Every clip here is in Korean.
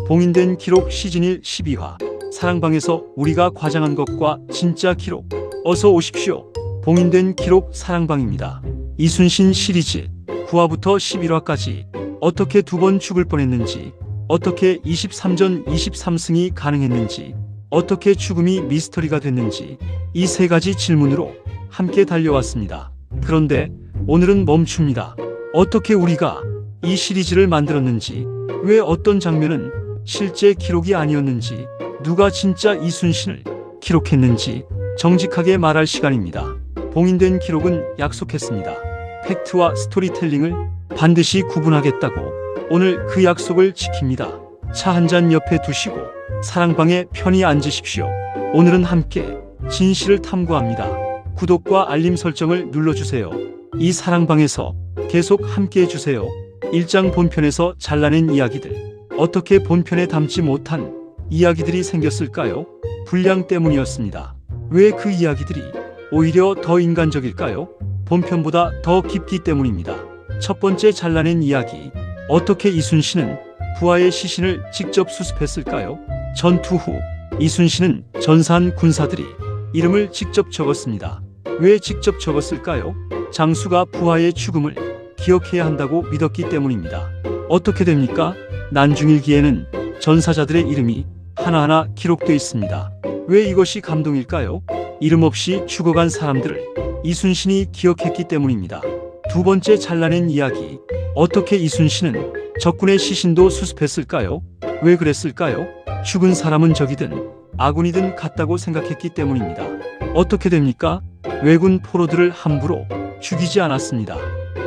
봉인된 기록 시즌1 12화 사랑방에서 우리가 과장한 것과 진짜 기록. 어서 오십시오. 봉인된 기록 사랑방입니다. 이순신 시리즈 9화부터 11화까지 어떻게 두 번 죽을 뻔했는지, 어떻게 23전 23승이 가능했는지, 어떻게 죽음이 미스터리가 됐는지, 이 세 가지 질문으로 함께 달려왔습니다. 그런데 오늘은 멈춥니다. 어떻게 우리가 이 시리즈를 만들었는지, 왜 어떤 장면은 실제 기록이 아니었는지, 누가 진짜 이순신을 기록했는지 정직하게 말할 시간입니다. 봉인된 기록은 약속했습니다. 팩트와 스토리텔링을 반드시 구분하겠다고. 오늘 그 약속을 지킵니다. 차 한 잔 옆에 두시고 사랑방에 편히 앉으십시오. 오늘은 함께 진실을 탐구합니다. 구독과 알림 설정을 눌러주세요. 이 사랑방에서 계속 함께 해주세요. 1장 본편에서 잘라낸 이야기들. 어떻게 본편에 담지 못한 이야기들이 생겼을까요? 분량 때문이었습니다. 왜 그 이야기들이 오히려 더 인간적일까요? 본편보다 더 깊기 때문입니다. 첫 번째 잘라낸 이야기. 어떻게 이순신은 부하의 시신을 직접 수습했을까요? 전투 후 이순신은 전사한 군사들이 이름을 직접 적었습니다. 왜 직접 적었을까요? 장수가 부하의 죽음을 기억해야 한다고 믿었기 때문입니다. 어떻게 됩니까? 난중일기에는 전사자들의 이름이 하나하나 기록되어 있습니다. 왜 이것이 감동일까요? 이름 없이 죽어간 사람들을 이순신이 기억했기 때문입니다. 두 번째 잘라낸 이야기. 어떻게 이순신은 적군의 시신도 수습했을까요? 왜 그랬을까요? 죽은 사람은 적이든 아군이든 같다고 생각했기 때문입니다. 어떻게 됩니까? 왜군 포로들을 함부로 죽이지 않았습니다.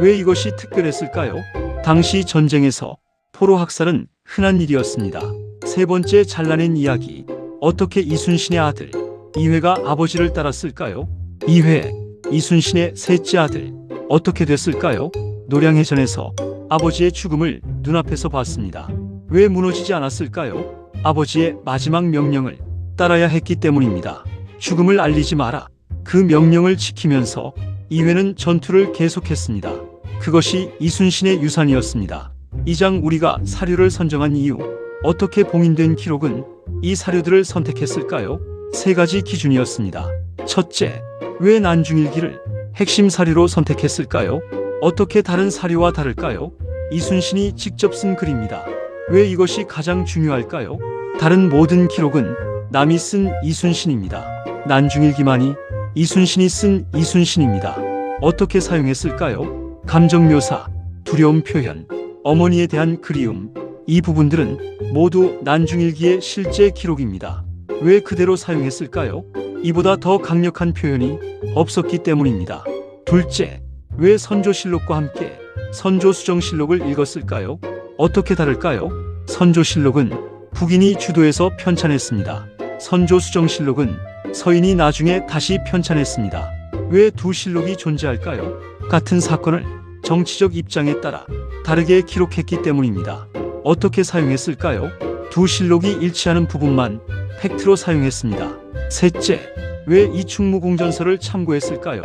왜 이것이 특별했을까요? 당시 전쟁에서 포로 학살은 흔한 일이었습니다. 세 번째 잘라낸 이야기. 어떻게 이순신의 아들 이회가 아버지를 따랐을까요? 이회, 이순신의 셋째 아들. 어떻게 됐을까요? 노량해전에서 아버지의 죽음을 눈앞에서 봤습니다. 왜 무너지지 않았을까요? 아버지의 마지막 명령을 따라야 했기 때문입니다. 죽음을 알리지 마라. 그 명령을 지키면서 이회는 전투를 계속했습니다. 그것이 이순신의 유산이었습니다. 2장 우리가 사료를 선정한 이유. 어떻게 봉인된 기록은 이 사료들을 선택했을까요? 세 가지 기준이었습니다. 첫째, 왜 난중일기를 핵심 사료로 선택했을까요? 어떻게 다른 사료와 다를까요? 이순신이 직접 쓴 글입니다. 왜 이것이 가장 중요할까요? 다른 모든 기록은 남이 쓴 이순신입니다. 난중일기만이 이순신이 쓴 이순신입니다. 어떻게 사용했을까요? 감정 묘사, 두려움 표현, 어머니에 대한 그리움, 이 부분들은 모두 난중일기의 실제 기록입니다. 왜 그대로 사용했을까요? 이보다 더 강력한 표현이 없었기 때문입니다. 둘째, 왜 선조실록과 함께 선조수정실록을 읽었을까요? 어떻게 다를까요? 선조실록은 북인이 주도해서 편찬했습니다. 선조수정실록은 서인이 나중에 다시 편찬했습니다. 왜 두 실록이 존재할까요? 같은 사건을 정치적 입장에 따라 다르게 기록했기 때문입니다. 어떻게 사용했을까요? 두 실록이 일치하는 부분만 팩트로 사용했습니다. 셋째, 왜 이충무공전서를 참고했을까요?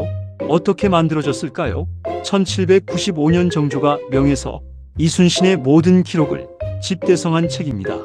어떻게 만들어졌을까요? 1795년 정조가 명해서 이순신의 모든 기록을 집대성한 책입니다.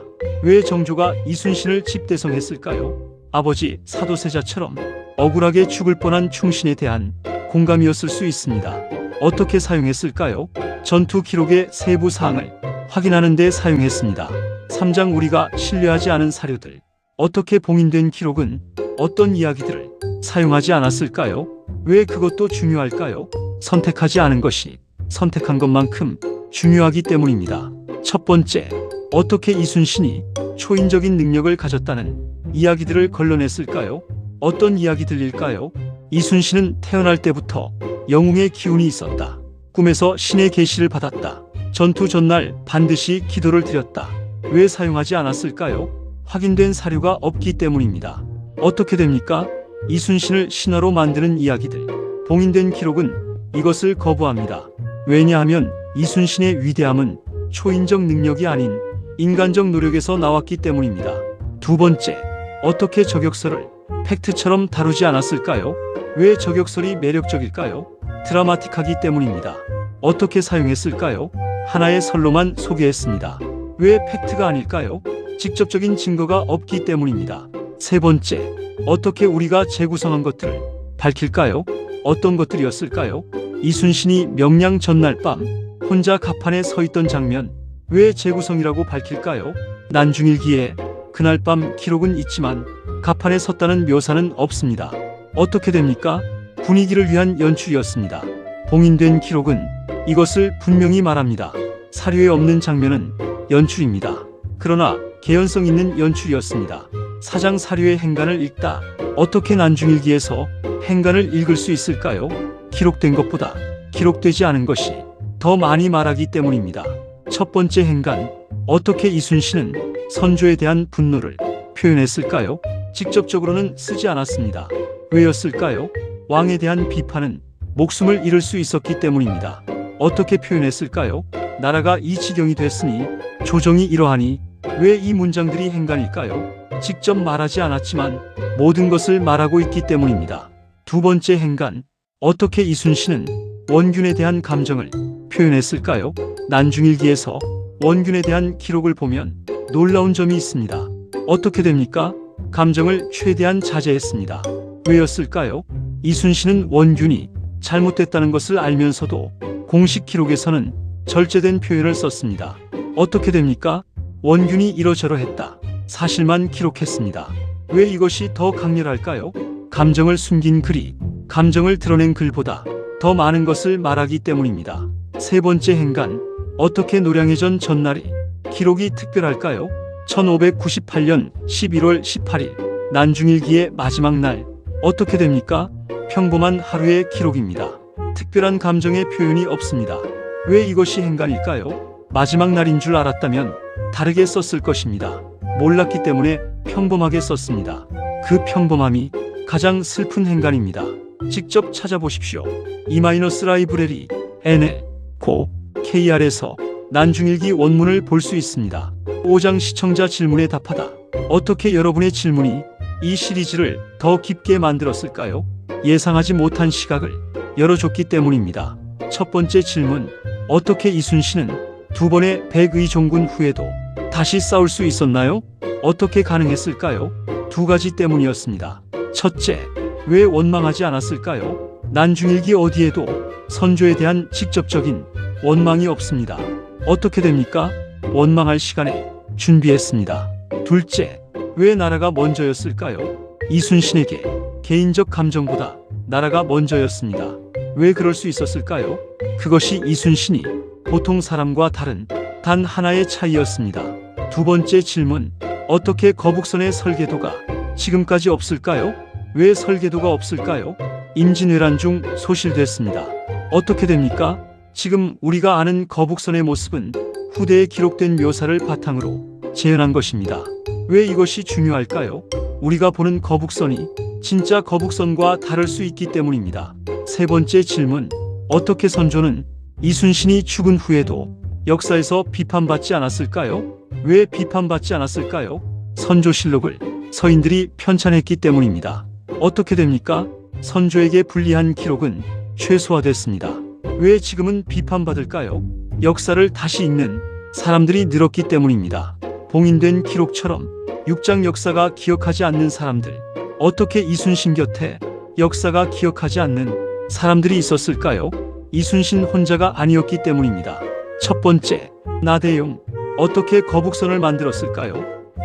왜 정조가 이순신을 집대성했을까요? 아버지 사도세자처럼 억울하게 죽을 뻔한 충신에 대한 공감이었을 수 있습니다. 어떻게 사용했을까요? 전투 기록의 세부 사항을 확인하는 데 사용했습니다. 3장 우리가 신뢰하지 않은 사료들. 어떻게 봉인된 기록은 어떤 이야기들을 사용하지 않았을까요? 왜 그것도 중요할까요? 선택하지 않은 것이 선택한 것만큼 중요하기 때문입니다. 첫 번째, 어떻게 이순신이 초인적인 능력을 가졌다는 이야기들을 걸러냈을까요? 어떤 이야기들일까요? 이순신은 태어날 때부터 영웅의 기운이 있었다. 꿈에서 신의 계시를 받았다. 전투 전날 반드시 기도를 드렸다. 왜 사용하지 않았을까요? 확인된 사료가 없기 때문입니다. 어떻게 됩니까? 이순신을 신화로 만드는 이야기들. 봉인된 기록은 이것을 거부합니다. 왜냐하면 이순신의 위대함은 초인적 능력이 아닌 인간적 노력에서 나왔기 때문입니다. 두 번째, 어떻게 저격설을 팩트처럼 다루지 않았을까요? 왜 저격설이 매력적일까요? 드라마틱하기 때문입니다. 어떻게 사용했을까요? 하나의 설로만 소개했습니다. 왜 팩트가 아닐까요? 직접적인 증거가 없기 때문입니다. 세 번째, 어떻게 우리가 재구성한 것들을 밝힐까요? 어떤 것들이었을까요? 이순신이 명량 전날 밤 혼자 갑판에 서 있던 장면, 왜 재구성이라고 밝힐까요? 난중일기에 그날 밤 기록은 있지만 갑판에 섰다는 묘사는 없습니다. 어떻게 됩니까? 분위기를 위한 연출이었습니다. 봉인된 기록은 이것을 분명히 말합니다. 사료에 없는 장면은 연출입니다. 그러나 개연성 있는 연출이었습니다. 사장 사료의 행간을 읽다. 어떻게 난중일기에서 행간을 읽을 수 있을까요? 기록된 것보다 기록되지 않은 것이 더 많이 말하기 때문입니다. 첫 번째 행간, 어떻게 이순신은 선조에 대한 분노를 표현했을까요? 직접적으로는 쓰지 않았습니다. 왜였을까요? 왕에 대한 비판은 목숨을 잃을 수 있었기 때문입니다. 어떻게 표현했을까요? 나라가 이 지경이 됐으니 조정이 이러하니, 왜 이 문장들이 행간일까요? 직접 말하지 않았지만 모든 것을 말하고 있기 때문입니다. 두 번째 행간, 어떻게 이순신은 원균에 대한 감정을 표현했을까요? 난중일기에서 원균에 대한 기록을 보면 놀라운 점이 있습니다. 어떻게 됩니까? 감정을 최대한 자제했습니다. 왜였을까요? 이순신은 원균이 잘못됐다는 것을 알면서도 공식 기록에서는 절제된 표현을 썼습니다. 어떻게 됩니까? 원균이 이러저러했다. 사실만 기록했습니다. 왜 이것이 더 강렬할까요? 감정을 숨긴 글이 감정을 드러낸 글보다 더 많은 것을 말하기 때문입니다. 세 번째 행간, 어떻게 노량해전 전날이 기록이 특별할까요? 1598년 11월 18일 난중일기의 마지막 날, 어떻게 됩니까? 평범한 하루의 기록입니다. 특별한 감정의 표현이 없습니다. 왜 이것이 행간일까요? 마지막 날인 줄 알았다면 다르게 썼을 것입니다. 몰랐기 때문에 평범하게 썼습니다. 그 평범함이 가장 슬픈 행간입니다. 직접 찾아보십시오. E-라이브러리 NE-KR에서 난중일기 원문을 볼 수 있습니다. 5장 시청자 질문에 답하다. 어떻게 여러분의 질문이 이 시리즈를 더 깊게 만들었을까요? 예상하지 못한 시각을 열어줬기 때문입니다. 첫 번째 질문, 어떻게 이순신은 두 번의 백의종군 후에도 다시 싸울 수 있었나요? 어떻게 가능했을까요? 두 가지 때문이었습니다. 첫째, 왜 원망하지 않았을까요? 난중일기 어디에도 선조에 대한 직접적인 원망이 없습니다. 어떻게 됩니까? 원망할 시간에 준비했습니다. 둘째, 왜 나라가 먼저였을까요? 이순신에게 개인적 감정보다 나라가 먼저였습니다. 왜 그럴 수 있었을까요? 그것이 이순신이 보통 사람과 다른 단 하나의 차이였습니다. 두 번째 질문, 어떻게 거북선의 설계도가 지금까지 없을까요? 왜 설계도가 없을까요? 임진왜란 중 소실됐습니다. 어떻게 됩니까? 지금 우리가 아는 거북선의 모습은 후대에 기록된 묘사를 바탕으로 재현한 것입니다. 왜 이것이 중요할까요? 우리가 보는 거북선이 진짜 거북선과 다를 수 있기 때문입니다. 세 번째 질문, 어떻게 선조는 이순신이 죽은 후에도 역사에서 비판받지 않았을까요? 왜 비판받지 않았을까요? 선조실록을 서인들이 편찬했기 때문입니다. 어떻게 됩니까? 선조에게 불리한 기록은 최소화됐습니다. 왜 지금은 비판받을까요? 역사를 다시 읽는 사람들이 늘었기 때문입니다. 봉인된 기록처럼 육장 역사가 기억하지 않는 사람들, 어떻게 이순신 곁에 역사가 기억하지 않는 사람들이 있었을까요? 이순신 혼자가 아니었기 때문입니다. 첫 번째, 나대용, 어떻게 거북선을 만들었을까요?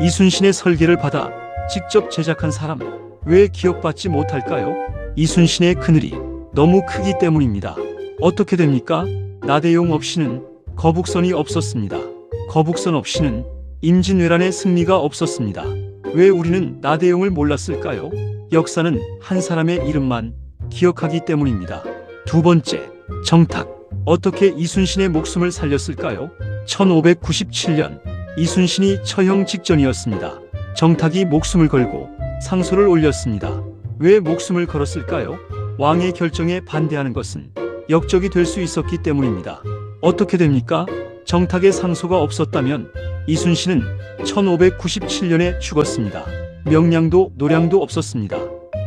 이순신의 설계를 받아 직접 제작한 사람, 왜 기억받지 못할까요? 이순신의 그늘이 너무 크기 때문입니다. 어떻게 됩니까? 나대용 없이는 거북선이 없었습니다. 거북선 없이는 임진왜란의 승리가 없었습니다. 왜 우리는 나대용을 몰랐을까요? 역사는 한 사람의 이름만 기억하기 때문입니다. 두 번째, 정탁, 어떻게 이순신의 목숨을 살렸을까요? 1597년 이순신이 처형 직전이었습니다. 정탁이 목숨을 걸고 상소를 올렸습니다. 왜 목숨을 걸었을까요? 왕의 결정에 반대하는 것은 역적이 될 수 있었기 때문입니다. 어떻게 됩니까? 정탁의 상소가 없었다면 이순신은 1597년에 죽었습니다. 명량도 노량도 없었습니다.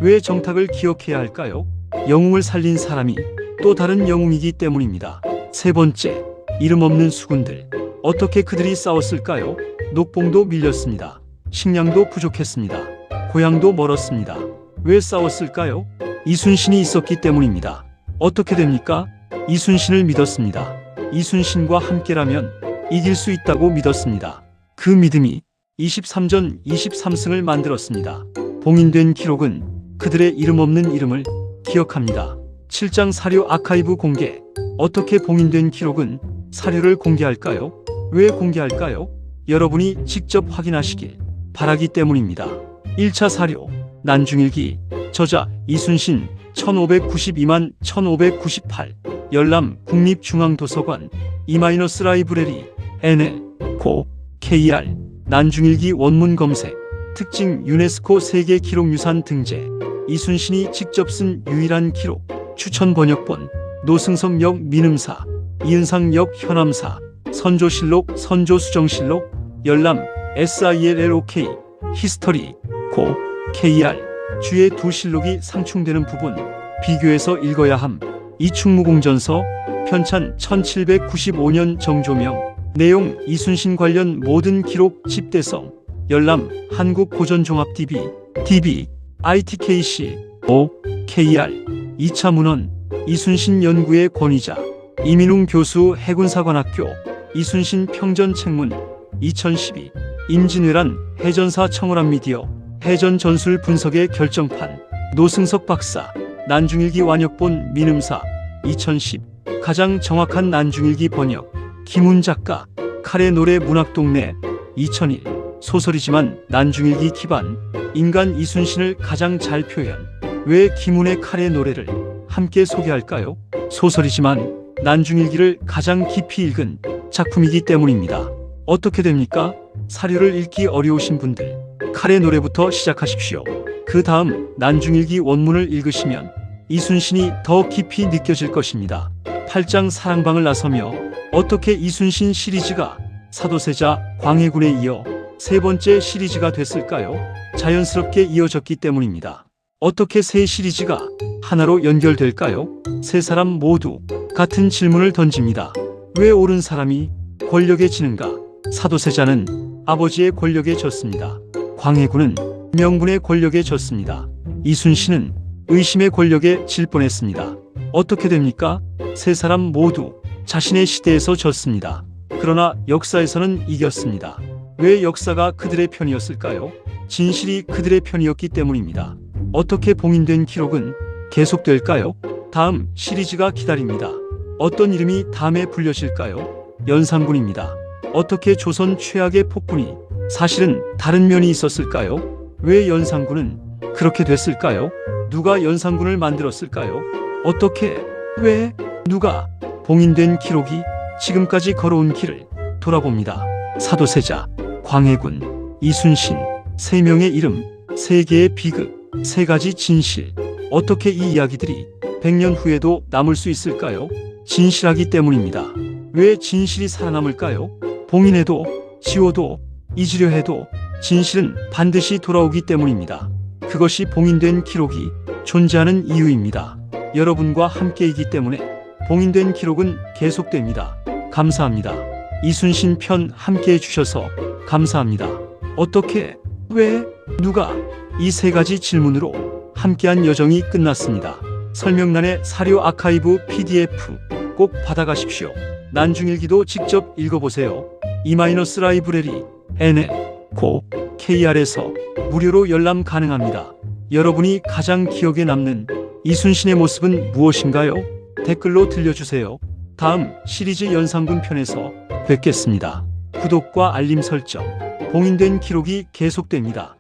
왜 정탁을 기억해야 할까요? 영웅을 살린 사람이 또 다른 영웅이기 때문입니다. 세 번째, 이름 없는 수군들, 어떻게 그들이 싸웠을까요? 녹봉도 밀렸습니다. 식량도 부족했습니다. 고향도 멀었습니다. 왜 싸웠을까요? 이순신이 있었기 때문입니다. 어떻게 됩니까? 이순신을 믿었습니다. 이순신과 함께라면 이길 수 있다고 믿었습니다. 그 믿음이 23전 23승을 만들었습니다. 봉인된 기록은 그들의 이름 없는 이름을 기억합니다. 7장 사료 아카이브 공개. 어떻게 봉인된 기록은 사료를 공개할까요? 왜 공개할까요? 여러분이 직접 확인하시길 바라기 때문입니다. 1차 사료 난중일기. 저자 이순신 1592만 1598. 열람 국립중앙도서관 E-라이브러리 NL KR. 난중일기 원문 검색. 특징 유네스코 세계 기록유산 등재. 이순신이 직접 쓴 유일한 기록. 추천 번역본 노승섭 역 민음사, 이은상 역 현암사. 선조실록 선조수정실록. 열람 SILLOK 히스터리 KR. 주의 두 실록이 상충되는 부분 비교해서 읽어야 함. 이충무공전서 편찬 1795년 정조명. 내용 이순신 관련 모든 기록 집대성. 열람 한국고전종합DB ITKC KR. 2차 문헌 이순신 연구의 권위자 이민웅 교수 해군사관학교. 이순신 평전책문 2012. 임진왜란 해전사 청어람 미디어 해전 전술 분석의 결정판. 노승석 박사. 난중일기 완역본 민음사 2010. 가장 정확한 난중일기 번역 김훈 작가. 칼의 노래 문학동네 2001. 소설이지만 난중일기 기반. 인간 이순신을 가장 잘 표현. 왜 김훈의 칼의 노래를 함께 소개할까요? 소설이지만 난중일기를 가장 깊이 읽은 작품이기 때문입니다. 어떻게 됩니까? 사료를 읽기 어려우신 분들 칼의 노래부터 시작하십시오. 그 다음 난중일기 원문을 읽으시면 이순신이 더 깊이 느껴질 것입니다. 8장 사랑방을 나서며. 어떻게 이순신 시리즈가 사도세자 광해군에 이어 세 번째 시리즈가 됐을까요? 자연스럽게 이어졌기 때문입니다. 어떻게 세 시리즈가 하나로 연결될까요? 세 사람 모두 같은 질문을 던집니다. 왜 옳은 사람이 권력에 지는가? 사도세자는 아버지의 권력에 졌습니다. 광해군은 명분의 권력에 졌습니다. 이순신은 의심의 권력에 질 뻔했습니다. 어떻게 됩니까? 세 사람 모두 자신의 시대에서 졌습니다. 그러나 역사에서는 이겼습니다. 왜 역사가 그들의 편이었을까요? 진실이 그들의 편이었기 때문입니다. 어떻게 봉인된 기록은 계속될까요? 다음 시리즈가 기다립니다. 어떤 이름이 다음에 불려질까요? 연산군입니다. 어떻게 조선 최악의 폭군이 사실은 다른 면이 있었을까요? 왜 연산군은 그렇게 됐을까요? 누가 연산군을 만들었을까요? 어떻게, 왜, 누가? 봉인된 기록이 지금까지 걸어온 길을 돌아봅니다. 사도세자, 광해군, 이순신, 세 명의 이름, 세 개의 비극, 세 가지 진실. 어떻게 이 이야기들이 100년 후에도 남을 수 있을까요? 진실하기 때문입니다. 왜 진실이 살아남을까요? 봉인해도, 지워도, 잊으려 해도 진실은 반드시 돌아오기 때문입니다. 그것이 봉인된 기록이 존재하는 이유입니다. 여러분과 함께이기 때문에 봉인된 기록은 계속됩니다. 감사합니다. 이순신 편 함께해 주셔서 감사합니다. 어떻게, 왜, 누가? 이 세 가지 질문으로 함께한 여정이 끝났습니다. 설명란에 사료 아카이브 PDF 꼭 받아가십시오. 난중일기도 직접 읽어보세요. E-라이브러리 NL KR에서 무료로 열람 가능합니다. 여러분이 가장 기억에 남는 이순신의 모습은 무엇인가요? 댓글로 들려주세요. 다음 시리즈 연산군 편에서 뵙겠습니다. 구독과 알림 설정. 봉인된 기록이 계속됩니다.